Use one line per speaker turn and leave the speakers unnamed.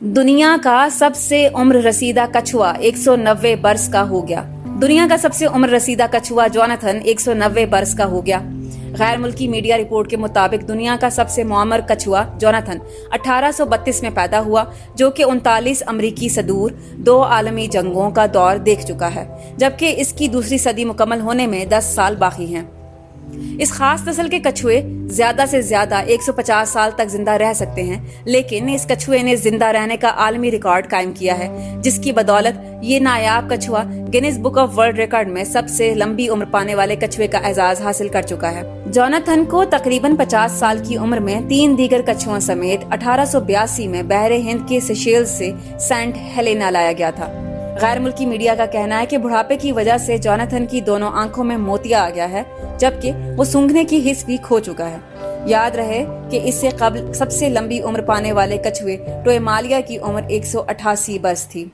दुनिया का सबसे उम्र रसीदा कछुआ 190 बरस का हो गया। दुनिया का सबसे उम्र रसीदा कछुआ जोनाथन 190 बरस का हो गया। गैर मुल्की मीडिया रिपोर्ट के मुताबिक दुनिया का सबसे मुअम्मर कछुआ जोनाथन 1832 में पैदा हुआ, जो कि 39 अमरीकी सदूर 2 आलमी जंगों का दौर देख चुका है, जबकि इसकी दूसरी सदी मुकम्मल होने में 10 साल बाकी हैं। इस खास नस्ल के कछुए ज्यादा से ज्यादा 150 साल तक जिंदा रह सकते हैं, लेकिन इस कछुए ने जिंदा रहने का आलमी रिकॉर्ड कायम किया है, जिसकी बदौलत ये नायाब कछुआ Guinness book of world record में सबसे लंबी उम्र पाने वाले कछुए का एजाज हासिल कर चुका है। जोनाथन को तकरीबन 50 साल की उम्र में 3 दीगर कछुओं समेत 1882 में बहरे हिंद के सेशेल्स से सेंट हेलेना लाया गया था। गैर मुल्की मीडिया का कहना है कि बुढ़ापे की वजह से जोनाथन की दोनों आंखों में मोतिया आ गया है, जबकि वो सूंघने की हिस्स भी खो चुका है। याद रहे कि इससे कबल सबसे लंबी उम्र पाने वाले कछुए टोएमालिया की उम्र 188 बरस थी।